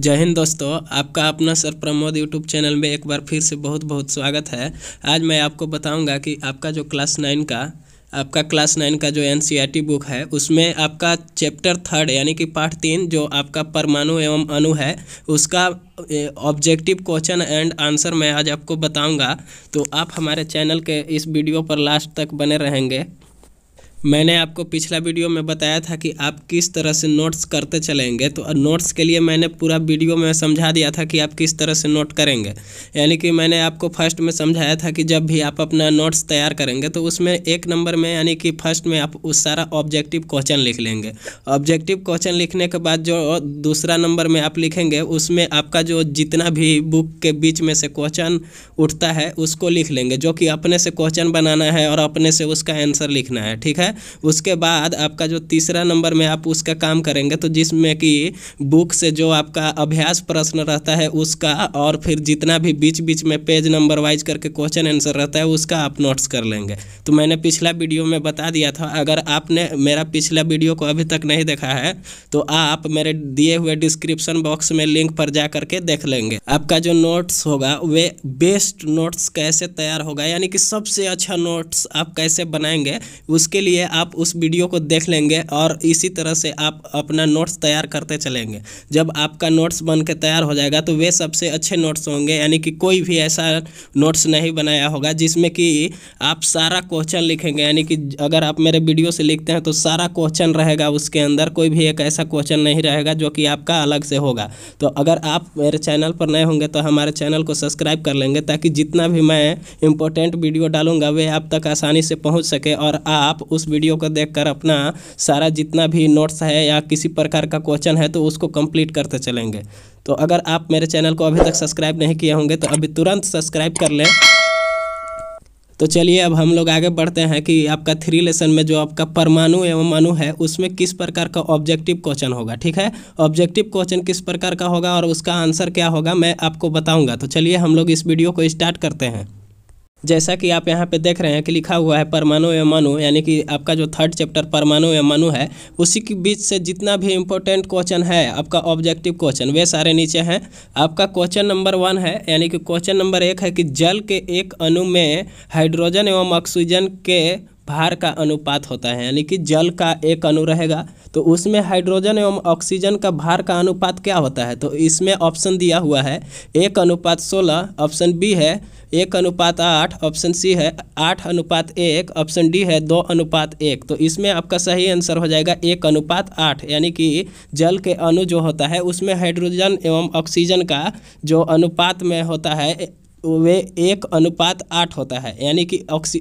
जय हिंद दोस्तों, आपका अपना सर प्रमोद यूट्यूब चैनल में एक बार फिर से बहुत बहुत स्वागत है। आज मैं आपको बताऊंगा कि आपका जो क्लास 9 का जो एनसीईआरटी बुक है उसमें आपका चैप्टर 3 यानी कि पार्ट 3 जो आपका परमाणु एवं अणु है उसका ऑब्जेक्टिव क्वेश्चन एंड आंसर मैं आज आपको बताऊंगा। तो आप हमारे चैनल के इस वीडियो पर लास्ट तक बने रहेंगे। मैंने आपको पिछला वीडियो में बताया था कि आप किस तरह से नोट्स करते चलेंगे, तो नोट्स के लिए मैंने पूरा वीडियो में समझा दिया था कि आप किस तरह से नोट करेंगे। यानी कि मैंने आपको फर्स्ट में समझाया था कि जब भी आप अपना नोट्स तैयार करेंगे तो उसमें 1 नंबर में यानी कि फर्स्ट में आप उस सारा ऑब्जेक्टिव क्वेश्चन लिख लेंगे। ऑब्जेक्टिव क्वेश्चन लिखने के बाद जो दूसरा नंबर में आप लिखेंगे उसमें आपका जो जितना भी बुक के बीच में से क्वेश्चन उठता है उसको लिख लेंगे, जो कि अपने से क्वेश्चन बनाना है और अपने से उसका आंसर लिखना है। ठीक है। उसके बाद आपका जो तीसरा नंबर में आप उसका काम करेंगे, तो जिसमें कि बुक से जो आपका अभ्यास प्रश्न रहता है उसका और फिर जितना भी बीच बीच में पेज नंबर वाइज करके क्वेश्चन आंसर रहता है उसका आप नोट्स कर लेंगे। तो मैंने पिछला वीडियो में बता दिया था। अगर आपने मेरा पिछला वीडियो को अभी तक नहीं देखा है तो आप मेरे दिए हुए डिस्क्रिप्शन बॉक्स में लिंक पर जा करके देख लेंगे। आपका जो नोट्स होगा वे बेस्ट नोट्स कैसे तैयार होगा, यानी कि सबसे अच्छा नोट्स आप कैसे बनाएंगे, उसके लिए आप उस वीडियो को देख लेंगे और इसी तरह से आप अपना नोट्स तैयार करते चलेंगे। जब आपका नोट्स बन के तैयार हो जाएगा तो वे सबसे अच्छे नोट्स होंगे। यानी कि कोई भी ऐसा नोट्स नहीं बनाया होगा जिसमें कि आप सारा क्वेश्चन लिखेंगे। यानी कि अगर आप मेरे वीडियो से लिखते हैं तो सारा क्वेश्चन रहेगा उसके अंदर, कोई भी एक ऐसा क्वेश्चन नहीं रहेगा जो कि आपका अलग से होगा। तो अगर आप मेरे चैनल पर नए होंगे तो हमारे चैनल को सब्सक्राइब कर लेंगे, ताकि जितना भी मैं इंपॉर्टेंट वीडियो डालूंगा वे आप तक आसानी से पहुँच सके और आप उस वीडियो को देखकर अपना सारा जितना भी नोट्स है या किसी प्रकार का क्वेश्चन है तो उसको कंप्लीट करते चलेंगे। तो अगर आप मेरे चैनल को अभी तक सब्सक्राइब नहीं किए होंगे तो अभी तुरंत सब्सक्राइब कर लें। तो चलिए अब हम लोग आगे बढ़ते हैं कि आपका 3 लेसन में जो आपका परमाणु एवं अणु है उसमें किस प्रकार का ऑब्जेक्टिव क्वेश्चन होगा। ठीक है। ऑब्जेक्टिव क्वेश्चन किस प्रकार का होगा और उसका आंसर क्या होगा मैं आपको बताऊंगा। तो चलिए हम लोग इस वीडियो को स्टार्ट करते हैं। जैसा कि आप यहाँ पे देख रहे हैं कि लिखा हुआ है परमाणु एवं अणु, यानी कि आपका जो 3rd चैप्टर परमाणु एवं अणु है उसी के बीच से जितना भी इम्पोर्टेंट क्वेश्चन है आपका ऑब्जेक्टिव क्वेश्चन वे सारे नीचे हैं। आपका क्वेश्चन नंबर 1 है, यानी कि क्वेश्चन नंबर 1 है कि जल के एक अणु में हाइड्रोजन एवं ऑक्सीजन के भार का अनुपात होता है। यानी कि जल का एक अणु रहेगा तो उसमें हाइड्रोजन एवं ऑक्सीजन का भार का अनुपात क्या होता है। तो इसमें ऑप्शन दिया हुआ है 1:16, ऑप्शन बी है 1:8, ऑप्शन सी है 8:1, ऑप्शन डी है 2:1। तो इसमें आपका सही आंसर हो जाएगा 1:8। यानी कि जल के अणु जो होता है उसमें हाइड्रोजन एवं ऑक्सीजन का जो अनुपात में होता है वे 1:8 होता है। यानी कि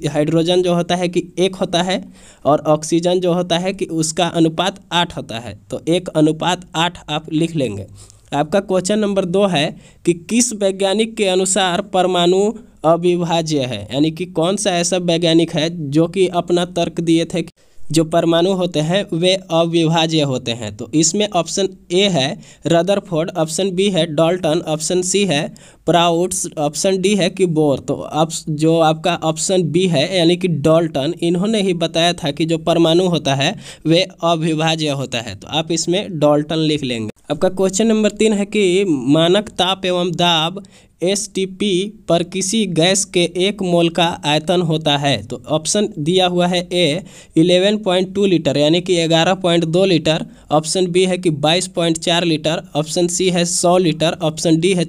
हाइड्रोजन जो होता है कि 1 होता है और ऑक्सीजन जो होता है कि उसका अनुपात 8 होता है। तो 1:8 आप लिख लेंगे। आपका क्वेश्चन नंबर 2 है कि किस वैज्ञानिक के अनुसार परमाणु अविभाज्य है। यानी कि कौन सा ऐसा वैज्ञानिक है जो कि अपना तर्क दिए थे कि जो परमाणु होते हैं वे अविभाज्य होते हैं। तो इसमें ऑप्शन ए है रदरफोर्ड, ऑप्शन बी है डाल्टन, ऑप्शन सी है प्राउड्स, ऑप्शन डी है कि बोर। तो अब जो आपका ऑप्शन बी है यानी कि डाल्टन, इन्होंने ही बताया था कि जो परमाणु होता है वे अविभाज्य होता है। तो आप इसमें डाल्टन लिख लेंगे। आपका क्वेश्चन नंबर 3 है कि मानक ताप एवं दाब STP पर किसी गैस के 1 मोल का आयतन होता है। तो ऑप्शन दिया हुआ है ए 11.2 लीटर यानी कि 11.2 लीटर, ऑप्शन बी है कि 22.4 लीटर, ऑप्शन सी है 100 लीटर, ऑप्शन डी है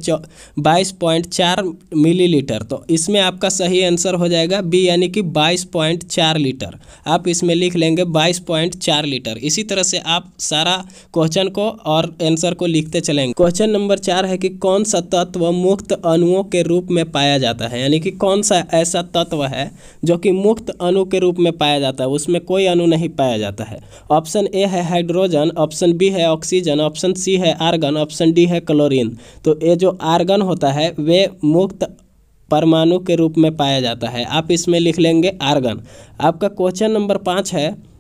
22.4 मिलीलीटर। तो इसमें आपका सही आंसर हो जाएगा बी यानी कि 22.4 लीटर। आप इसमें लिख लेंगे 22.4 लीटर। इसी तरह से आप सारा क्वेश्चन को और आंसर को लिखते चलेंगे। क्वेश्चन नंबर 4 है कि कौन सा तत्व मुक्त अणुओं के रूप में पाया जाता है। यानी कि कौन सा ऐसा तत्व है जो कि मुक्त अणु के रूप में पाया जाता है, उसमें कोई अणु नहीं पाया जाता है। ऑप्शन ए है हाइड्रोजन, ऑप्शन बी है ऑक्सीजन, ऑप्शन सी है आर्गन, ऑप्शन डी है क्लोरीन। तो ये जो आर्गन होता है वे मुक्त परमाणु के रूप में पाया जाता है। आप इसमें लिख लेंगे आर्गन। आपका क्वेश्चन नंबर 5 है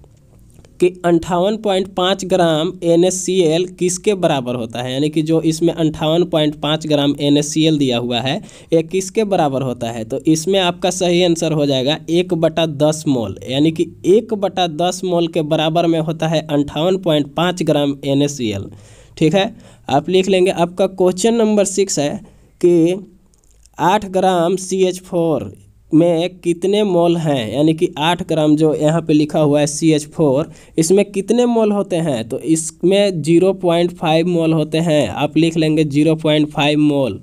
कि 58.5 ग्राम NaCl किसके बराबर होता है। यानी कि जो इसमें 58.5 ग्राम NaCl दिया हुआ है ये किसके बराबर होता है। तो इसमें आपका सही आंसर हो जाएगा 1/10 मोल। यानी कि 1/10 मोल के बराबर में होता है 58.5 ग्राम NaCl। ठीक है। आप लिख लेंगे। आपका क्वेश्चन नंबर 6 है कि 8 ग्राम CH4 में कितने मोल हैं, यानी कि 8 ग्राम जो यहाँ पे लिखा हुआ है CH4, इसमें कितने मोल होते हैं, तो इसमें 0.5 मोल होते हैं। आप लिख लेंगे 0.5 मोल।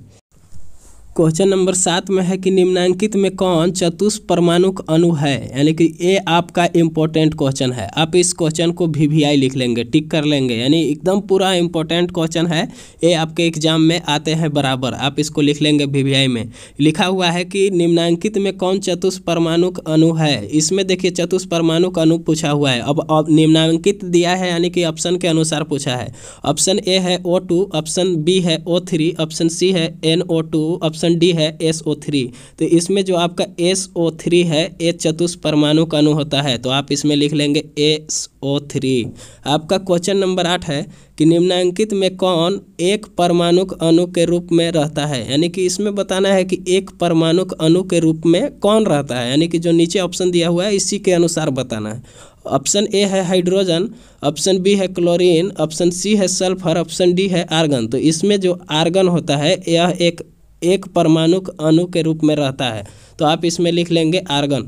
क्वेश्चन नंबर 7 में है कि निम्नांकित में कौन चतुष्परमाणुक अणु है, यानी कि ये आपका इम्पोर्टेंट क्वेश्चन है। आप इस क्वेश्चन को VVI लिख लेंगे, टिक कर लेंगे, यानी एकदम पूरा इम्पोर्टेंट क्वेश्चन है। ये आपके एग्जाम में आते हैं बराबर, आप इसको लिख लेंगे VVI में। लिखा हुआ है कि निम्नांकित में कौन चतुष्परमाणुक अणु है। इसमें देखिए चतुष्परमाणुक अणु पूछा हुआ है। अब निम्नांकित दिया है, यानी कि ऑप्शन के अनुसार पूछा है। ऑप्शन ए है O2, ऑप्शन बी है O3, ऑप्शन सी है NO2, ऑप्शन डी है SO3। तो इसमें जो आपका SO3 है ये चतुष्परमाणुक अणु होता है, तो आप इसमें लिख लेंगे SO3। आपका क्वेश्चन नंबर 8 है कि निम्नांकित में कौन एक परमाणुक अणु के रूप में रहता है, यानी कि इसमें बताना है कि एक परमाणुक अणु के रूप में कौन रहता है, यानी कि जो नीचे ऑप्शन दिया हुआ है इसी के अनुसार बताना है। ऑप्शन ए है हाइड्रोजन, ऑप्शन बी है क्लोरीन, ऑप्शन सी है सल्फर, ऑप्शन डी है आर्गन। तो इसमें जो आर्गन होता है यह एक परमाणुक अणु के रूप में रहता है, तो आप इसमें लिख लेंगे आर्गन।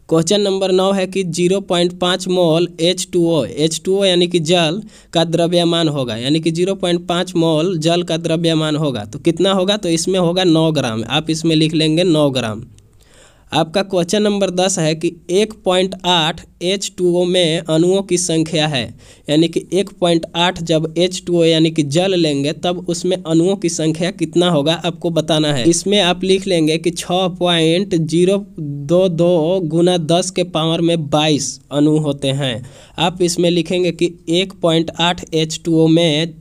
क्वेश्चन नंबर 9 है कि 0.5 मोल H2O यानी कि जल का द्रव्यमान होगा, यानी कि 0.5 मोल जल का द्रव्यमान होगा, तो कितना होगा, तो इसमें होगा 9 ग्राम। आप इसमें लिख लेंगे 9 ग्राम। आपका क्वेश्चन नंबर 10 है कि 1.8 H2O में अणुओं की संख्या है, यानी कि 1.8 जब H2O यानी कि जल लेंगे तब उसमें अणुओं की संख्या कितना होगा आपको बताना है। इसमें आप लिख लेंगे कि 6.022 गुना 10 के पावर में 22 अणु होते हैं। आप इसमें लिखेंगे कि 1.8 H2O में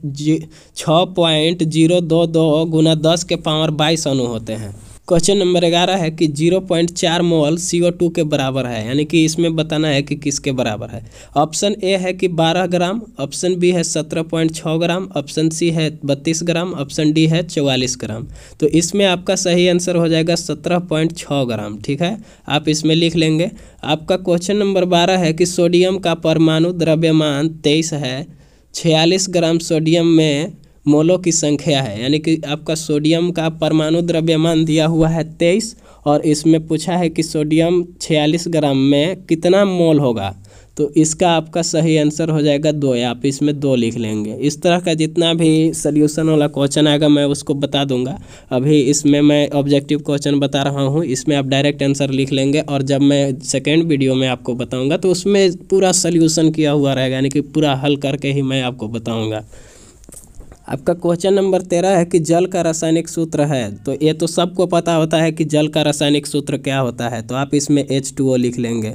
6.022 गुना 10 के पावर 22 अणु होते हैं। क्वेश्चन नंबर 11 है कि 0.4 मोल CO2 के बराबर है, यानी कि इसमें बताना है कि किसके बराबर है। ऑप्शन ए है कि 12 ग्राम, ऑप्शन बी है 17.6 ग्राम, ऑप्शन सी है 32 ग्राम, ऑप्शन डी है 44 ग्राम। तो इसमें आपका सही आंसर हो जाएगा 17.6 ग्राम। ठीक है, आप इसमें लिख लेंगे। आपका क्वेश्चन नंबर 12 है कि सोडियम का परमाणु द्रव्यमान 23 है, 46 ग्राम सोडियम में मोलों की संख्या है, यानी कि आपका सोडियम का परमाणु द्रव्यमान दिया हुआ है 23 और इसमें पूछा है कि सोडियम 46 ग्राम में कितना मोल होगा, तो इसका आपका सही आंसर हो जाएगा 2। आप इसमें 2 लिख लेंगे। इस तरह का जितना भी सॉल्यूशन वाला क्वेश्चन आएगा मैं उसको बता दूंगा। अभी इसमें मैं ऑब्जेक्टिव क्वेश्चन बता रहा हूं, इसमें आप डायरेक्ट आंसर लिख लेंगे और जब मैं सेकेंड वीडियो में आपको बताऊँगा तो उसमें पूरा सॉल्यूशन किया हुआ रहेगा, यानी कि पूरा हल करके ही मैं आपको बताऊँगा। आपका क्वेश्चन नंबर 13 है कि जल का रासायनिक सूत्र है, तो ये तो सबको पता होता है कि जल का रासायनिक सूत्र क्या होता है, तो आप इसमें H2O लिख लेंगे।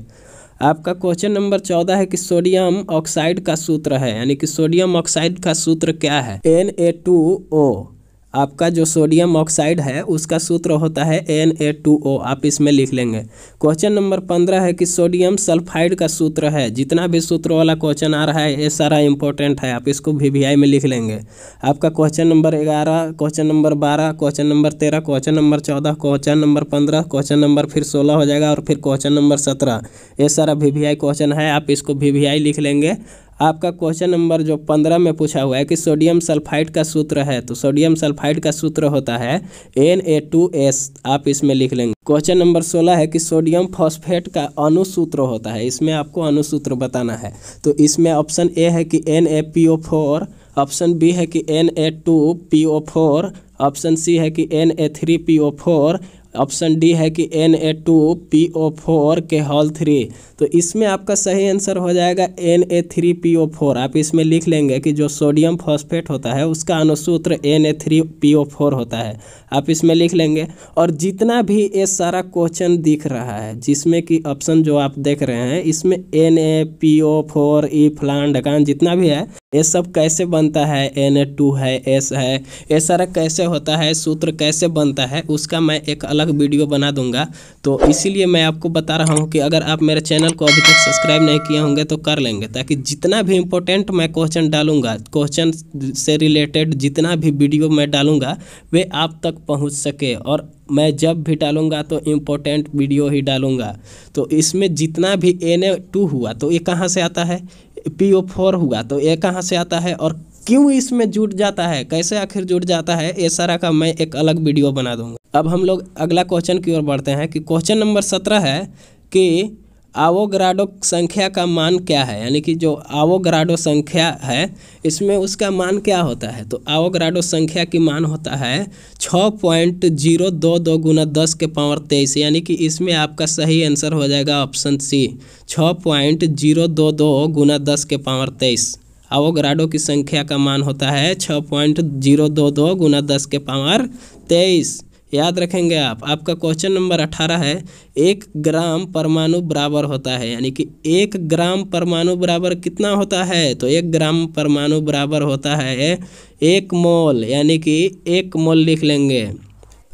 आपका क्वेश्चन नंबर 14 है कि सोडियम ऑक्साइड का सूत्र है, यानी कि सोडियम ऑक्साइड का सूत्र क्या है, Na2O। आपका जो सोडियम ऑक्साइड है उसका सूत्र होता है Na2O। आप इसमें लिख लेंगे। क्वेश्चन नंबर 15 है कि सोडियम सल्फाइड का सूत्र है। जितना भी सूत्र वाला क्वेश्चन आ रहा है ये सारा इंपॉर्टेंट है, आप इसको VVI में लिख लेंगे। आपका question number 11, question number 12, question number 13, question number 14, question number 15, question number फिर 16 हो जाएगा और फिर क्वेश्चन नंबर 17, ये सारा VVI क्वेश्चन है, आप इसको VVI लिख लेंगे। आपका क्वेश्चन नंबर जो 15 में पूछा हुआ है कि सोडियम सल्फाइड का सूत्र है, तो सोडियम सल्फाइड का सूत्र होता है Na2S। आप इसमें लिख लेंगे। क्वेश्चन नंबर 16 है कि सोडियम फॉस्फेट का अणुसूत्र होता है, इसमें आपको अणुसूत्र बताना है। तो इसमें ऑप्शन ए है कि NaPO4, ऑप्शन बी है कि Na2PO4, ऑप्शन सी है कि Na3PO4, ऑप्शन डी है कि Na2PO4 के होल 3। तो इसमें आपका सही आंसर हो जाएगा Na3PO4। आप इसमें लिख लेंगे कि जो सोडियम फॉस्फेट होता है उसका अणुसूत्र Na3PO4 होता है। आप इसमें लिख लेंगे। और जितना भी ये सारा क्वेश्चन दिख रहा है जिसमें कि ऑप्शन जो आप देख रहे हैं इसमें NaPO4 ई फलान ढकान जितना भी है ये सब कैसे बनता है, Na2 है, S है, ये सारा कैसे होता है, सूत्र कैसे बनता है, उसका मैं एक अलग वीडियो बना दूंगा। तो इसीलिए मैं आपको बता रहा हूँ कि अगर आप मेरे चैनल को अभी तक सब्सक्राइब नहीं किए होंगे तो कर लेंगे, ताकि जितना भी इम्पोर्टेंट मैं क्वेश्चन डालूंगा, क्वेश्चन से रिलेटेड जितना भी वीडियो मैं डालूंगा वे आप तक पहुँच सके। और मैं जब भी डालूंगा तो इम्पोर्टेंट वीडियो ही डालूंगा। तो इसमें जितना भी Na2 हुआ तो ये कहाँ से आता है, PO4 हुआ तो ये कहाँ से आता है, और क्यों इसमें जुड़ जाता है, कैसे आखिर जुड़ जाता है, ये सारा का मैं एक अलग वीडियो बना दूंगा। अब हम लोग अगला क्वेश्चन की ओर बढ़ते हैं कि क्वेश्चन नंबर 17 है कि आवोगाड्रो संख्या का मान क्या है, यानी कि जो आवोगाड्रो संख्या है इसमें उसका मान क्या होता है। तो आवोगाड्रो संख्या की मान होता है 6.022 गुना 10 के पावर 23, यानी कि इसमें आपका सही आंसर हो जाएगा ऑप्शन सी 6.022 गुना 10 के पावर 23। आवोगाड्रो की संख्या का मान होता है 6.022 गुना 10 के पावर 23। याद रखेंगे आप। आपका क्वेश्चन नंबर 18 है 1 ग्राम परमाणु बराबर होता है, यानी कि 1 ग्राम परमाणु बराबर कितना होता है। तो 1 ग्राम परमाणु बराबर होता है 1 मोल, यानी कि 1 मोल लिख लेंगे।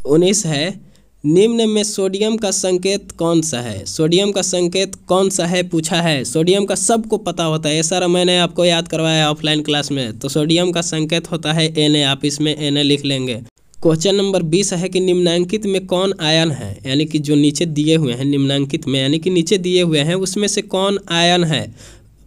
19 है निम्न में सोडियम का संकेत कौन सा है। सोडियम का संकेत कौन सा है पूछा है। सोडियम का सबको पता होता है, ये सारा मैंने आपको याद करवाया ऑफलाइन क्लास में। तो सोडियम का संकेत होता है Na, आप इसमें Na लिख लेंगे। क्वेश्चन नंबर 20 है कि निम्नांकित में कौन आयन है, यानी कि जो नीचे दिए हुए हैं निम्नांकित में, यानी कि नीचे दिए हुए हैं उसमें से कौन आयन है।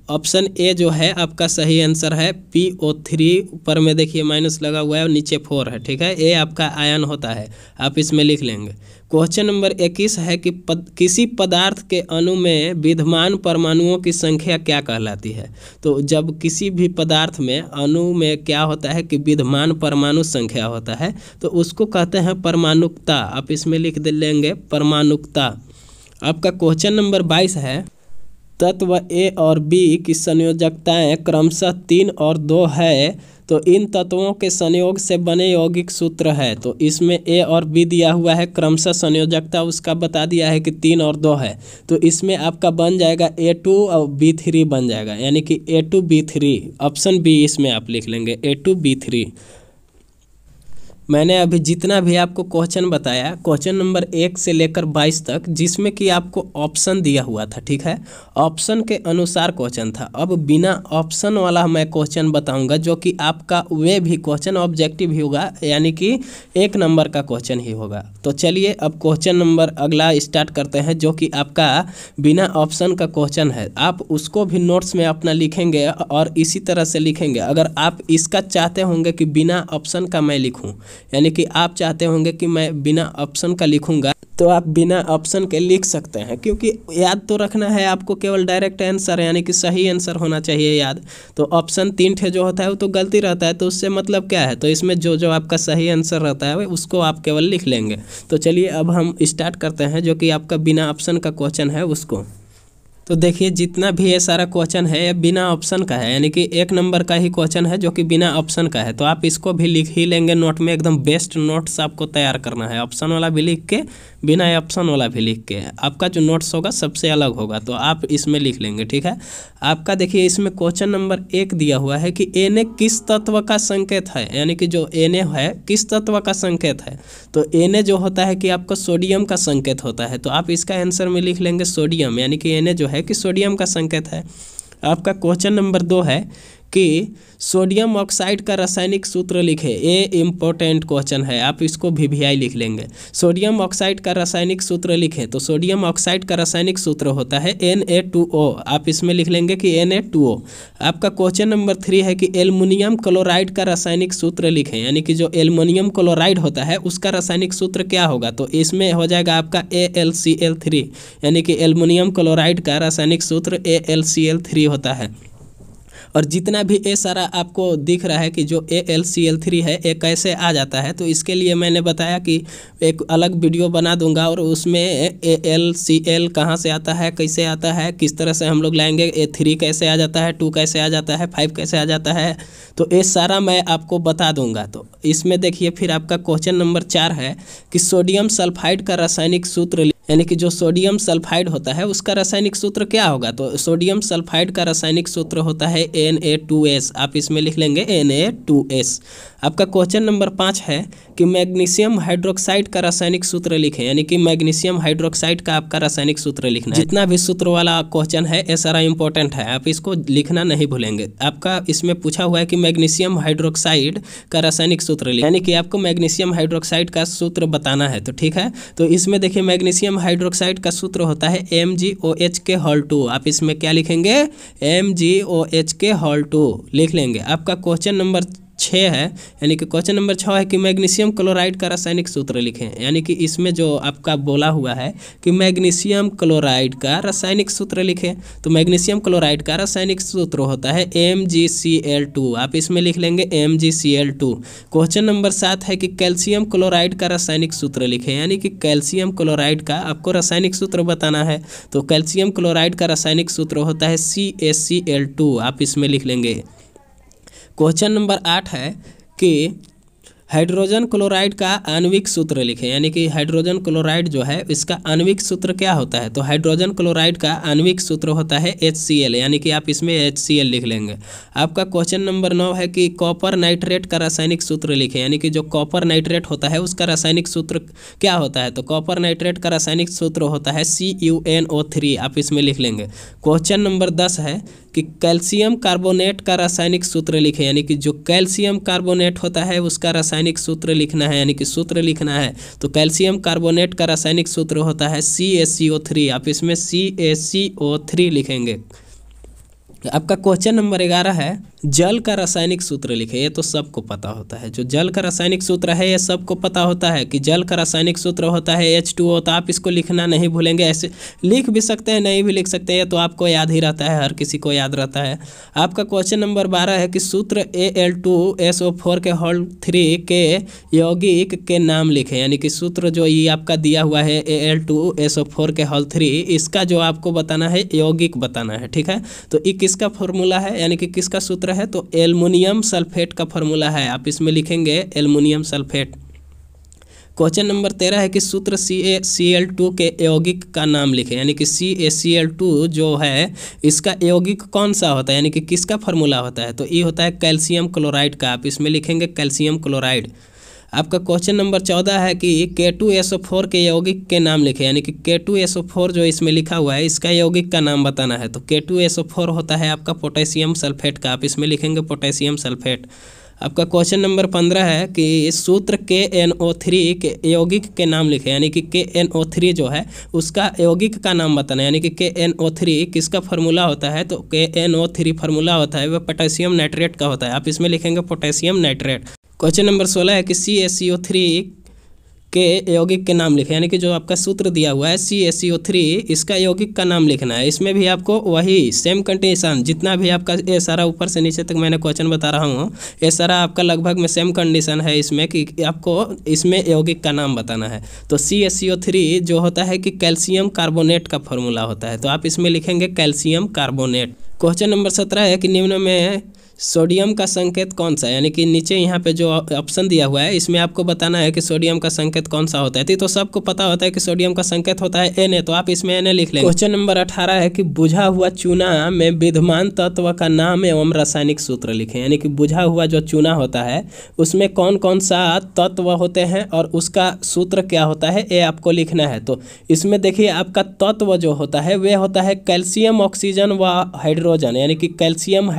ऑप्शन ए जो है आपका सही आंसर है PO3। ऊपर में देखिए माइनस लगा हुआ है और नीचे 4 है, ठीक है। ए आपका आयन होता है, आप इसमें लिख लेंगे। क्वेश्चन नंबर 21 है कि किसी पदार्थ के अणु में विद्यमान परमाणुओं की संख्या क्या कहलाती है। तो जब किसी भी पदार्थ में अणु में क्या होता है कि विद्यमान परमाणु संख्या होता है तो उसको कहते हैं परमाणुकता, आप इसमें लिख दे लेंगे परमाणुकता। आपका क्वेश्चन नंबर 22 है तत्व ए और बी की संयोजकताएं क्रमशः 3 और 2 है, तो इन तत्वों के संयोग से बने यौगिक सूत्र है। तो इसमें ए और बी दिया हुआ है, क्रमशः संयोजकता उसका बता दिया है कि 3 और 2 है। तो इसमें आपका बन जाएगा A2 और B3 बन जाएगा, यानी कि A2B3। ऑप्शन बी इसमें आप लिख लेंगे A2B3। मैंने अभी जितना भी आपको क्वेश्चन बताया क्वेश्चन नंबर 1 से लेकर 22 तक, जिसमें कि आपको ऑप्शन दिया हुआ था, ठीक है, ऑप्शन के अनुसार क्वेश्चन था। अब बिना ऑप्शन वाला मैं क्वेश्चन बताऊंगा जो कि आपका वे भी क्वेश्चन ऑब्जेक्टिव ही होगा, यानी कि 1 नंबर का क्वेश्चन ही होगा। तो चलिए अब क्वेश्चन नंबर अगला स्टार्ट करते हैं जो कि आपका बिना ऑप्शन का क्वेश्चन है। आप उसको भी नोट्स में अपना लिखेंगे और इसी तरह से लिखेंगे। अगर आप इसका चाहते होंगे कि बिना ऑप्शन का मैं लिखूँ, यानी कि आप चाहते होंगे कि मैं बिना ऑप्शन का लिखूंगा, तो आप बिना ऑप्शन के लिख सकते हैं, क्योंकि याद तो रखना है आपको, केवल डायरेक्ट आंसर यानी कि सही आंसर होना चाहिए याद। तो ऑप्शन 3 ठे जो होता है वो तो गलती रहता है, तो उससे मतलब क्या है। तो इसमें जो जो आपका सही आंसर रहता है उसको आप केवल लिख लेंगे। तो चलिए अब हम स्टार्ट करते हैं जो कि आपका बिना ऑप्शन का क्वेश्चन है उसको। तो देखिए जितना भी ये सारा क्वेश्चन है ये बिना ऑप्शन का है, यानी कि 1 नंबर का ही क्वेश्चन है जो कि बिना ऑप्शन का है। तो आप इसको भी लिख ही लेंगे नोट में, एकदम बेस्ट नोट्स आपको तैयार करना है। ऑप्शन वाला भी लिख के, बिना ऑप्शन वाला भी लिख के, आपका जो नोट्स होगा सबसे अलग होगा, तो आप इसमें लिख लेंगे, ठीक है। आपका देखिए इसमें क्वेश्चन नंबर 1 दिया हुआ है कि Na किस तत्व का संकेत है, यानी कि जो Na है किस तत्व का संकेत है। तो Na जो होता है कि आपका सोडियम का संकेत होता है, तो आप इसका आंसर में लिख लेंगे सोडियम, यानी कि Na जो है कि सोडियम का संकेत है। आपका क्वेश्चन नंबर 2 है कि सोडियम ऑक्साइड का रासायनिक सूत्र लिखे। ये इम्पोर्टेंट क्वेश्चन है, आप इसको VVI लिख लेंगे। सोडियम ऑक्साइड का रासायनिक सूत्र लिखें, तो सोडियम ऑक्साइड का रासायनिक सूत्र होता है Na2O, आप इसमें लिख लेंगे कि Na2O। आपका क्वेश्चन नंबर 3 है कि एल्युमिनियम क्लोराइड का रासायनिक सूत्र लिखें, यानी कि जो एल्युमिनियम क्लोराइड होता है उसका रासायनिक सूत्र क्या होगा। तो इसमें हो जाएगा आपका AlCl3, यानी कि एल्युमिनियम क्लोराइड का रासायनिक सूत्र AlCl3 होता है। और जितना भी ये सारा आपको दिख रहा है कि जो AlCl3 है ये कैसे आ जाता है, तो इसके लिए मैंने बताया कि एक अलग वीडियो बना दूंगा और उसमें AlCl कहाँ से आता है, कैसे आता है, किस तरह से हम लोग लाएंगे, A3 कैसे आ जाता है, 2 कैसे आ जाता है, 5 कैसे आ जाता है, तो ये सारा मैं आपको बता दूंगा। तो इसमें देखिए फिर आपका क्वेश्चन नंबर 4 है कि सोडियम सल्फाइड का रासायनिक सूत्र, यानी कि जो सोडियम सल्फाइड होता है उसका रासायनिक सूत्र क्या होगा। तो सोडियम सल्फाइड का रासायनिक सूत्र होता है Na2S, आप इसमें लिख लेंगे Na2S। आपका क्वेश्चन नंबर 5 है कि मैग्नीशियम हाइड्रोक्साइड का रासायनिक सूत्र लिखें, यानी कि मैग्नीशियम हाइड्रोक्साइड का आपका रासायनिक सूत्र लिखना है। जितना भी सूत्र वाला क्वेश्चन है ये सारा इंपॉर्टेंट है, आप इसको लिखना नहीं भूलेंगे। आपका इसमें पूछा हुआ है कि मैग्नीशियम हाइड्रोक्साइड का रासायनिक सूत्र लिखें, यानी कि आपको मैग्नीशियम हाइड्रोक्साइड का सूत्र बताना है। तो ठीक है, तो इसमें देखिए मैग्नीशियम हाइड्रोक्साइड का सूत्र होता है MgOH2। आप इसमें क्या लिखेंगे? MgOH2 लिख लेंगे। आपका क्वेश्चन नंबर 6 है, यानी कि क्वेश्चन नंबर 6 है कि मैग्नीशियम क्लोराइड का रासायनिक सूत्र लिखें, यानी कि इसमें जो आपका बोला हुआ है कि मैग्नीशियम क्लोराइड का रासायनिक सूत्र लिखें। तो मैग्नीशियम क्लोराइड का रासायनिक सूत्र होता है MgCl2। आप इसमें लिख लेंगे MgCl2। क्वेश्चन नंबर 7 है कि कैल्शियम क्लोराइड का रासायनिक सूत्र लिखें, यानी कि कैल्शियम क्लोराइड का आपको रासायनिक सूत्र बताना है। तो कैल्शियम क्लोराइड का रासायनिक सूत्र होता है CaCl2। आप इसमें लिख लेंगे। क्वेश्चन नंबर 8 है कि हाइड्रोजन क्लोराइड का आणविक सूत्र लिखें, यानी कि हाइड्रोजन क्लोराइड जो है इसका आणविक सूत्र क्या होता है? तो हाइड्रोजन क्लोराइड का आणविक सूत्र होता है HCl, यानी कि आप इसमें HCl लिख लेंगे। आपका क्वेश्चन नंबर 9 है कि कॉपर नाइट्रेट का रासायनिक सूत्र लिखें, यानी कि जो कॉपर नाइट्रेट होता है उसका रासायनिक सूत्र क्या होता है? तो कॉपर नाइट्रेट का रासायनिक सूत्र होता है CuNO3। आप इसमें लिख लेंगे। क्वेश्चन नंबर 10 है कि कैल्शियम कार्बोनेट का रासायनिक सूत्र लिखें, यानी कि जो कैल्शियम कार्बोनेट होता है उसका रासायनिक सूत्र लिखना है, यानी कि सूत्र लिखना है। तो कैल्शियम कार्बोनेट का रासायनिक सूत्र होता है CaCO3। आप इसमें CaCO3 लिखेंगे। आपका क्वेश्चन नंबर 11 है जल का रासायनिक सूत्र लिखे। ये तो सबको पता होता है, जो जल का रासायनिक सूत्र है ये सबको पता होता है कि जल का रासायनिक सूत्र होता है H2O। तो आप इसको लिखना नहीं भूलेंगे, ऐसे लिख भी सकते हैं नहीं भी लिख सकते हैं, तो आपको याद ही रहता है, हर किसी को याद रहता है। आपका क्वेश्चन नंबर 12 है कि सूत्र Al2SO4 के होल 3 के यौगिक के नाम लिखें, यानी कि सूत्र जो ये आपका दिया हुआ है Al2SO4 के होल 3, इसका जो आपको बताना है यौगिक बताना है। ठीक है, तो ये किसका फॉर्मूला है, यानी कि किसका सूत्र है? तो एल्युमिनियम सल्फेट का फॉर्मूला है। आप इसमें लिखेंगे एल्युमिनियम सल्फेट। क्वेश्चन नंबर 13 है कि सूत्र CaCl2 के यौगिक का नाम लिखें, यानी कि CaCl2 जो है इसका यौगिक कौन सा होता है, यानी कि किसका फॉर्मूला होता है? तो ये होता है कैल्शियम क्लोराइड का। आप इसमें लिखेंगे कैल्शियम क्लोराइड। आपका क्वेश्चन नंबर 14 है कि K2SO4 के यौगिक के नाम लिखें, यानी कि K2SO4 जो इसमें लिखा हुआ है इसका यौगिक का नाम बताना है। तो K2SO4 होता है आपका पोटेशियम सल्फेट का। आप इसमें लिखेंगे पोटेशियम सल्फेट। आपका क्वेश्चन नंबर 15 है कि सूत्र KNO3 के यौगिक के नाम लिखें, यानी कि KNO3 जो है उसका यौगिक का नाम बताना है, यानी कि KNO3 किसका फार्मूला होता है? तो KNO3 फार्मूला होता है वह पोटेशियम नाइट्रेट का होता है। आप इसमें लिखेंगे पोटेशियम नाइट्रेट। क्वेश्चन नंबर 16 है कि CaCO3 के यौगिक के नाम लिखें, यानी कि जो आपका सूत्र दिया हुआ है CaCO3 इसका यौगिक का नाम लिखना है। इसमें भी आपको वही सेम कंडीशन, जितना भी आपका ये सारा ऊपर से नीचे तक मैंने क्वेश्चन बता रहा हूँ ये सारा आपका लगभग में सेम कंडीशन है इसमें, कि आपको इसमें यौगिक का नाम बताना है। तो CaCO3 जो होता है कि कैल्शियम कार्बोनेट का फॉर्मूला होता है। तो आप इसमें लिखेंगे कैल्शियम कार्बोनेट। क्वेश्चन नंबर 17 है कि निम्न में सोडियम का संकेत कौन सा है, यानी कि नीचे यहाँ पे जो ऑप्शन दिया हुआ है इसमें आपको बताना है कि सोडियम का संकेत कौन सा होता है। तो सबको पता होता है कि सोडियम का संकेत होता है Na, तो आप इसमें Na लिख लेंगे। क्वेश्चन नंबर 18 है कि बुझा हुआ चूना में विद्यमान तत्व का नाम एवं रासायनिक सूत्र लिखें, यानी कि बुझा हुआ जो चूना होता है उसमें कौन कौन सा तत्व होते हैं और उसका सूत्र क्या होता है ये आपको लिखना है। तो इसमें देखिए आपका तत्व जो होता है वे होता है कैल्शियम, ऑक्सीजन व हाइड्रोजन, यानी कि कैल्शियम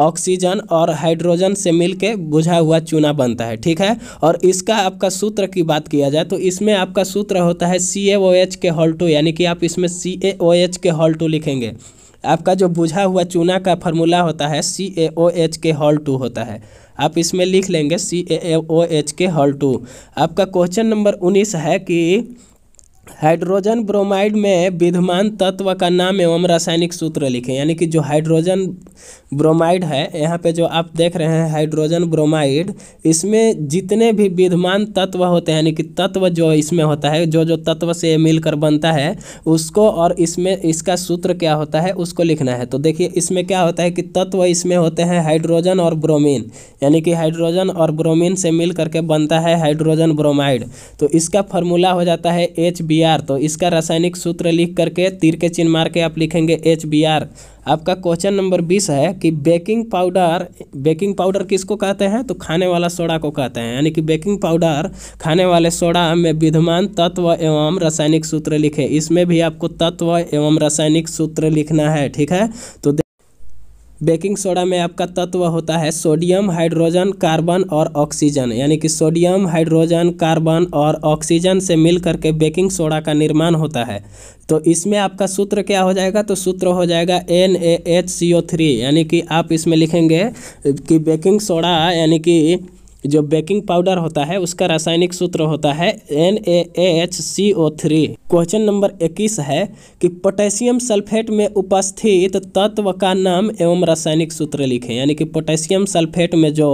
ऑक्सीजन और हाइड्रोजन से मिलके बुझा हुआ चूना बनता है। ठीक है, और इसका आपका सूत्र की बात किया जाए तो इसमें आपका सूत्र होता है CaOH के होल 2, यानी कि आप इसमें CaOH के होल 2 लिखेंगे। आपका जो बुझा हुआ चूना का फार्मूला होता है CaOH के होल 2 होता है। आप इसमें लिख लेंगे CaOH के होल 2। आपका क्वेश्चन नंबर 19 है कि हाइड्रोजन ब्रोमाइड में विद्यमान तत्व का नाम एवं रासायनिक सूत्र लिखें, यानी कि जो हाइड्रोजन ब्रोमाइड है यहाँ पे जो आप देख रहे हैं हाइड्रोजन ब्रोमाइड, इसमें जितने भी विद्यमान तत्व होते हैं, यानी कि तत्व जो इसमें होता है जो जो तत्व से मिलकर बनता है उसको, और इसमें इसका सूत्र क्या होता है उसको लिखना है। तो देखिए इसमें क्या होता है कि तत्व इसमें होते हैं हाइड्रोजन और ब्रोमीन, यानी कि हाइड्रोजन और ब्रोमीन से मिल करके बनता है हाइड्रोजन ब्रोमाइड। तो इसका फार्मूला हो जाता है HB HBr, तो इसका रासायनिक सूत्र लिख करके तीर के चिन्ह मार के आप लिखेंगे HBr। आपका क्वेश्चन नंबर 20 है कि बेकिंग पाउडर किसको कहते हैं? तो खाने वाला सोडा को कहते हैं, यानी कि बेकिंग पाउडर खाने वाले सोडा में विद्यमान तत्व एवं रासायनिक सूत्र लिखे। इसमें भी आपको तत्व एवं रासायनिक सूत्र लिखना है, ठीक है। तो बेकिंग सोडा में आपका तत्व होता है सोडियम, हाइड्रोजन, कार्बन और ऑक्सीजन, यानी कि सोडियम, हाइड्रोजन, कार्बन और ऑक्सीजन से मिल करके बेकिंग सोडा का निर्माण होता है। तो इसमें आपका सूत्र क्या हो जाएगा? तो सूत्र हो जाएगा NaHCO3, यानी कि आप इसमें लिखेंगे कि बेकिंग सोडा यानी कि जो बेकिंग पाउडर होता है उसका रासायनिक सूत्र होता है NaHCO3। क्वेश्चन नंबर 21 है कि पोटेशियम सल्फेट में उपस्थित तत्व का नाम एवं रासायनिक सूत्र लिखें, यानी कि पोटेशियम सल्फेट में जो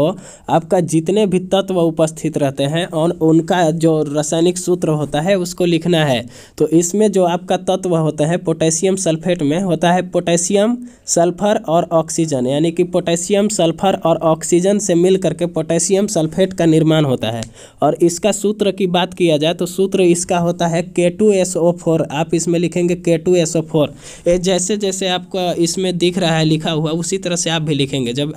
आपका जितने भी तत्व उपस्थित रहते हैं और उनका जो रासायनिक सूत्र होता है उसको लिखना है। तो इसमें जो आपका तत्व होता है पोटेशियम सल्फेट में होता है पोटेशियम, सल्फर और ऑक्सीजन, यानी कि पोटेशियम, सल्फर और ऑक्सीजन से मिल करके पोटेशियम सल्फेट का निर्माण होता है। और इसका सूत्र की बात किया जाए तो सूत्र इसका होता है K2SO4। आप इसमें लिखेंगे K2SO4। ये जैसे जैसे आपका इसमें दिख रहा है लिखा हुआ उसी तरह से आप भी लिखेंगे। जब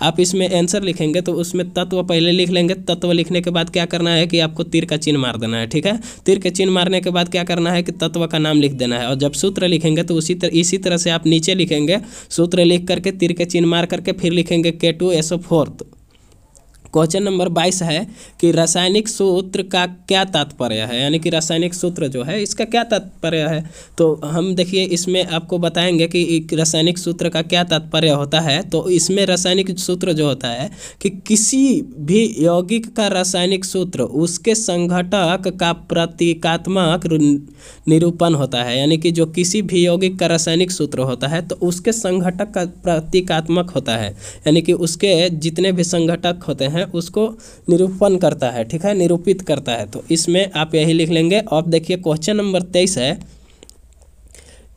आप इसमें आंसर लिखेंगे तो उसमें तत्व पहले लिख लेंगे। तत्व लिखने के बाद क्या करना है कि आपको तीर का चिन्ह मार देना है, ठीक है। तीर के चिन्ह मारने के बाद क्या करना है कि तत्व का नाम लिख देना है। और जब सूत्र लिखेंगे तो इसी तरह से आप नीचे लिखेंगे, सूत्र लिख करके तीर के चिन्ह मार करके फिर लिखेंगे K2SO4। क्वेश्चन नंबर 22 है कि रासायनिक सूत्र का क्या तात्पर्य है, यानी कि रासायनिक सूत्र जो है इसका क्या तात्पर्य है। तो हम देखिए इसमें आपको बताएंगे कि रासायनिक सूत्र का क्या तात्पर्य होता है। तो इसमें रासायनिक सूत्र जो होता है कि किसी भी यौगिक का रासायनिक सूत्र उसके संघटक का प्रतीकात्मक निरूपण होता है, यानी कि जो किसी भी यौगिक का रासायनिक सूत्र होता है तो उसके संघटक का प्रतीकात्मक होता है, यानी कि उसके जितने भी संघटक होते हैं उसको निरूपण करता है, ठीक है, निरूपित करता है। तो इसमें आप यही लिख लेंगे। अब देखिए क्वेश्चन नंबर 23 है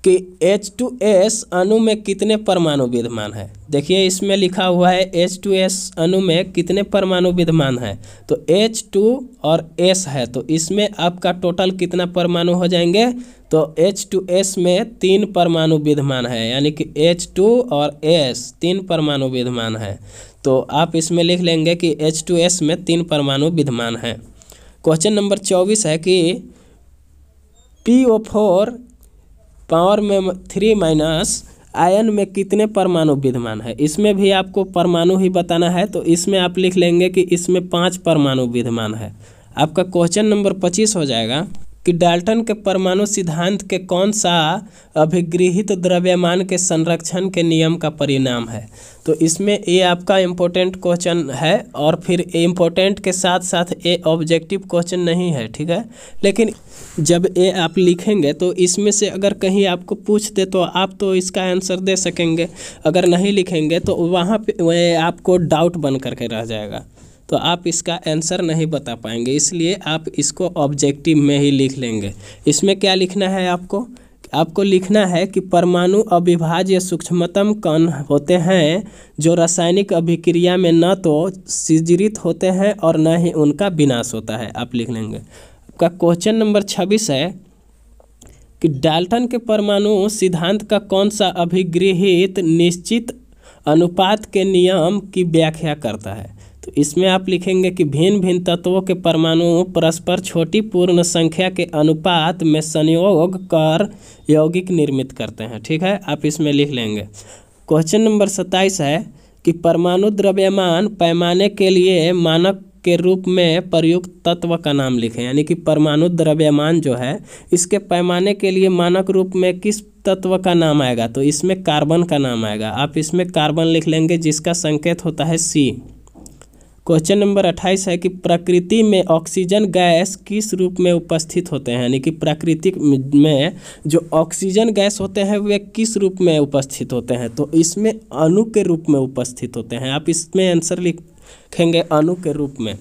कि H2S अणु में कितने परमाणु विद्यमान है। देखिए इसमें लिखा हुआ है H2S अणु में कितने परमाणु विद्यमान है। तो H2 और S है, तो इसमें आपका टोटल कितना परमाणु हो जाएंगे। तो H2S में 3 परमाणु विद्यमान है, यानी कि H2 और S 3 परमाणु विद्यमान है। तो आप इसमें लिख लेंगे कि H2S में 3 परमाणु विद्यमान है। क्वेश्चन नंबर 24 है कि PO4 पावर में 3- आयन में कितने परमाणु विद्यमान है। इसमें भी आपको परमाणु ही बताना है, तो इसमें आप लिख लेंगे कि इसमें 5 परमाणु विद्यमान है। आपका क्वेश्चन नंबर 25 हो जाएगा कि डाल्टन के परमाणु सिद्धांत के कौन सा अभिगृहित द्रव्यमान के संरक्षण के नियम का परिणाम है। तो इसमें ये आपका इम्पोर्टेंट क्वेश्चन है और फिर इम्पोर्टेंट के साथ साथ ये ऑब्जेक्टिव क्वेश्चन नहीं है, ठीक है। लेकिन जब ये आप लिखेंगे तो इसमें से अगर कहीं आपको पूछ दे तो आप तो इसका आंसर दे सकेंगे, अगर नहीं लिखेंगे तो वहाँ पे आपको डाउट बन करके रह जाएगा, तो आप इसका आंसर नहीं बता पाएंगे। इसलिए आप इसको ऑब्जेक्टिव में ही लिख लेंगे। इसमें क्या लिखना है आपको लिखना है कि परमाणु अविभाज्य सूक्ष्मतम कण होते हैं जो रासायनिक अभिक्रिया में न तो सिजरित होते हैं और न ही उनका विनाश होता है। आप लिख लेंगे। आपका क्वेश्चन नंबर 26 है कि डाल्टन के परमाणु सिद्धांत का कौन सा अभिगृहित निश्चित अनुपात के नियम की व्याख्या करता है। तो इसमें आप लिखेंगे कि भिन्न भिन्न तत्वों के परमाणु परस्पर छोटी पूर्ण संख्या के अनुपात में संयोग कर यौगिक निर्मित करते हैं, ठीक है। आप इसमें लिख लेंगे। क्वेश्चन नंबर 27 है कि परमाणु द्रव्यमान पैमाने के लिए मानक के रूप में प्रयुक्त तत्व का नाम लिखें, यानी कि परमाणु द्रव्यमान जो है इसके पैमाने के लिए मानक रूप में किस तत्व का नाम आएगा। तो इसमें कार्बन का नाम आएगा। आप इसमें कार्बन लिख लेंगे जिसका संकेत होता है C। क्वेश्चन नंबर 28 है कि प्रकृति में ऑक्सीजन गैस किस रूप में उपस्थित होते हैं, यानी कि प्राकृतिक में जो ऑक्सीजन गैस होते हैं वे किस रूप में उपस्थित होते हैं। तो इसमें अणु के रूप में उपस्थित होते हैं। आप इसमें आंसर लिखेंगे अणु के रूप में।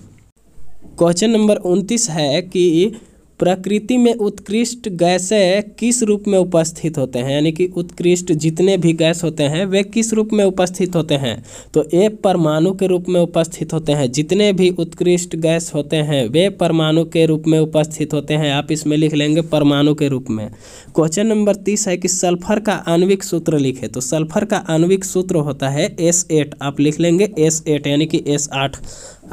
क्वेश्चन नंबर 29 है कि प्रकृति में उत्कृष्ट गैसें किस रूप में उपस्थित होते हैं, यानी कि उत्कृष्ट जितने भी गैस होते हैं वे किस रूप में उपस्थित होते हैं, तो ये परमाणु के रूप में उपस्थित होते हैं। जितने भी उत्कृष्ट गैस होते हैं वे परमाणु के रूप में उपस्थित होते हैं। आप इसमें लिख लेंगे परमाणु के रूप में। क्वेश्चन नंबर 30 है कि सल्फर का आणविक सूत्र लिखे, तो सल्फर का आणविक सूत्र होता है S8। आप लिख लेंगे S8 यानी कि S8।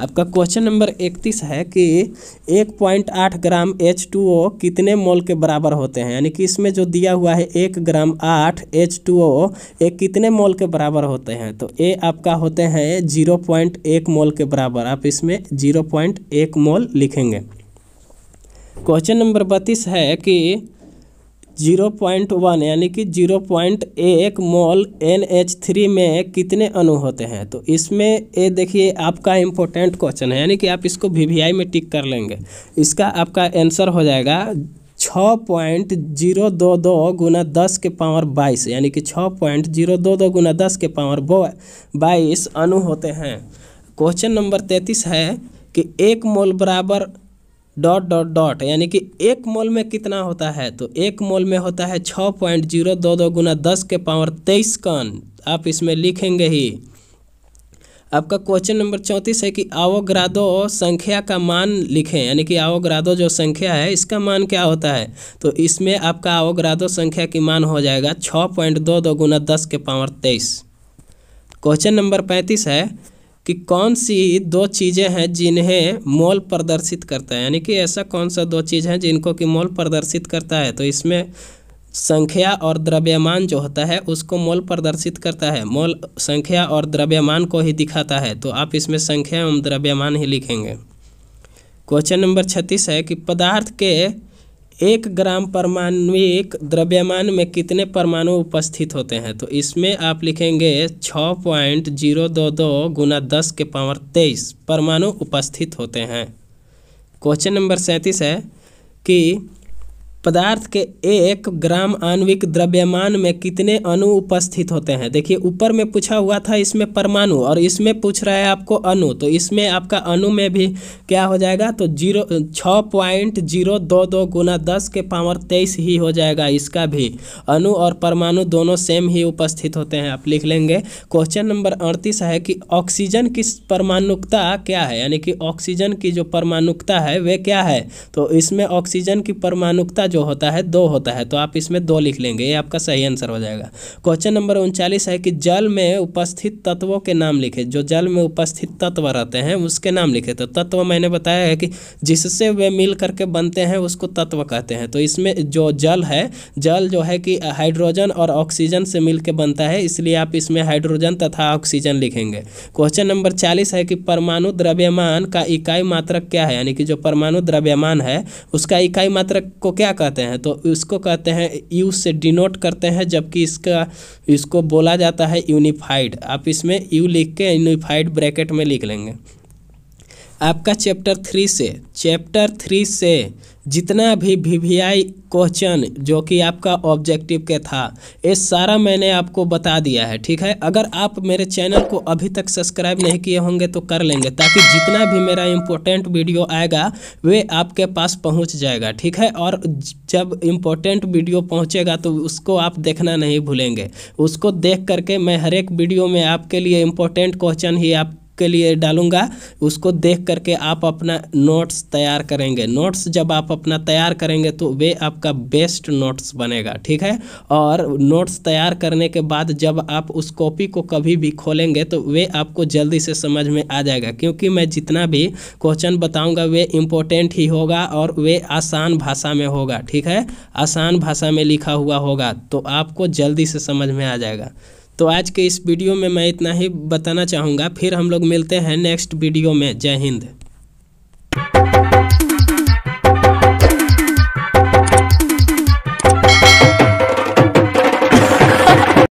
आपका क्वेश्चन नंबर 31 है कि 1.8 ग्राम H2O कितने मोल के बराबर होते हैं, यानी कि इसमें जो दिया हुआ है 1 ग्राम 8 H2O ये कितने मोल के बराबर होते हैं, तो ये आपका होते हैं 0.1 मोल के बराबर। आप इसमें 0.1 मोल लिखेंगे। क्वेश्चन नंबर 32 है कि 0.1 यानी कि 0.1 मोल NH3 में कितने अणु होते हैं, तो इसमें ये देखिए आपका इम्पोर्टेंट क्वेश्चन है, यानी कि आप इसको VVI में टिक कर लेंगे। इसका आपका आंसर हो जाएगा 6.022 गुना 10 के पावर 22, यानी कि 6.022 गुना 10 के पावर 22 अणु होते हैं। क्वेश्चन नंबर 33 है कि 1 मोल बराबर ... यानी कि 1 मोल में कितना होता है, तो 1 मोल में होता है 6.022 गुना 10 के पावर 23 कण। आप इसमें लिखेंगे ही। आपका क्वेश्चन नंबर 34 है कि आवोगाद्रो संख्या का मान लिखें, यानी कि आवोगाद्रो जो संख्या है इसका मान क्या होता है, तो इसमें आपका आवोगाद्रो संख्या की मान हो जाएगा 6.22 गुना 10 के पावर 23। क्वेश्चन नंबर 35 है कि कौन सी 2 चीज़ें हैं जिन्हें मोल प्रदर्शित करता है, यानी कि ऐसा कौन सा 2 चीज़ हैं जिनको कि मोल प्रदर्शित करता है, तो इसमें संख्या और द्रव्यमान जो होता है उसको मोल प्रदर्शित करता है। मोल संख्या और द्रव्यमान को ही दिखाता है, तो आप इसमें संख्या एवं द्रव्यमान ही लिखेंगे। क्वेश्चन नंबर 36 है कि पदार्थ के 1 ग्राम परमाणुक द्रव्यमान में कितने परमाणु उपस्थित होते हैं, तो इसमें आप लिखेंगे 6.022 गुना 10 के पावर 23 परमाणु उपस्थित होते हैं। क्वेश्चन नंबर 37 है कि पदार्थ के 1 ग्राम आणविक द्रव्यमान में कितने अणु उपस्थित होते हैं। देखिए ऊपर में पूछा हुआ था इसमें परमाणु और इसमें पूछ रहा है आपको अणु, तो इसमें आपका अणु में भी क्या हो जाएगा, तो 6.022 गुना 10 के पावर 23 ही हो जाएगा। इसका भी अणु और परमाणु दोनों सेम ही उपस्थित होते हैं, आप लिख लेंगे। क्वेश्चन नंबर 38 है कि ऑक्सीजन की परमाणुकता क्या है, यानी कि ऑक्सीजन की जो परमाणुकता है वे क्या है, तो इसमें ऑक्सीजन की परमाणुकता जो होता है 2 होता है, तो आप इसमें 2 लिख लेंगे, ये आपका सही आंसर हो जाएगा। क्वेश्चन नंबर 39 है कि जल में उपस्थित तत्वों के नाम लिखे। जो जल में उपस्थित तत्व रहते हैं उसके नाम लिखे, तो तत्व मैंने बताया है कि जिससे वे मिल करके बनते हैं उसको तत्व कहते हैं। तो इसमें जो जल है, जल जो है कि हाइड्रोजन और ऑक्सीजन से मिल के बनता है, इसलिए आप इसमें हाइड्रोजन तथा ऑक्सीजन लिखेंगे। क्वेश्चन नंबर 40 है कि परमाणु द्रव्यमान का इकाई मात्रक क्या है, यानी कि जो परमाणु द्रव्यमान है उसका इकाई मात्रक को क्या कहते हैं, तो इसको कहते हैं यू से डिनोट करते हैं, जबकि इसको बोला जाता है यूनिफाइड। आप इसमें यू लिख के यूनिफाइड ब्रैकेट में लिख लेंगे। आपका चैप्टर 3 से जितना भी VVI क्वेश्चन जो कि आपका ऑब्जेक्टिव के था ये सारा मैंने आपको बता दिया है, ठीक है। अगर आप मेरे चैनल को अभी तक सब्सक्राइब नहीं किए होंगे तो कर लेंगे, ताकि जितना भी मेरा इम्पोर्टेंट वीडियो आएगा वे आपके पास पहुंच जाएगा, ठीक है। और जब इम्पोर्टेंट वीडियो पहुंचेगा तो उसको आप देखना नहीं भूलेंगे। उसको देख करके मैं हर एक वीडियो में आपके लिए इम्पोर्टेंट क्वेश्चन ही आप के लिए डालूंगा, उसको देख करके आप अपना नोट्स तैयार करेंगे। नोट्स जब आप अपना तैयार करेंगे तो वे आपका बेस्ट नोट्स बनेगा, ठीक है। और नोट्स तैयार करने के बाद जब आप उस कॉपी को कभी भी खोलेंगे तो वे आपको जल्दी से समझ में आ जाएगा, क्योंकि मैं जितना भी क्वेश्चन बताऊंगा वे इम्पोर्टेंट ही होगा और वे आसान भाषा में होगा, ठीक है। आसान भाषा में लिखा हुआ होगा तो आपको जल्दी से समझ में आ जाएगा। तो आज के इस वीडियो में मैं इतना ही बताना चाहूँगा, फिर हम लोग मिलते हैं नेक्स्ट वीडियो में। जय हिंद।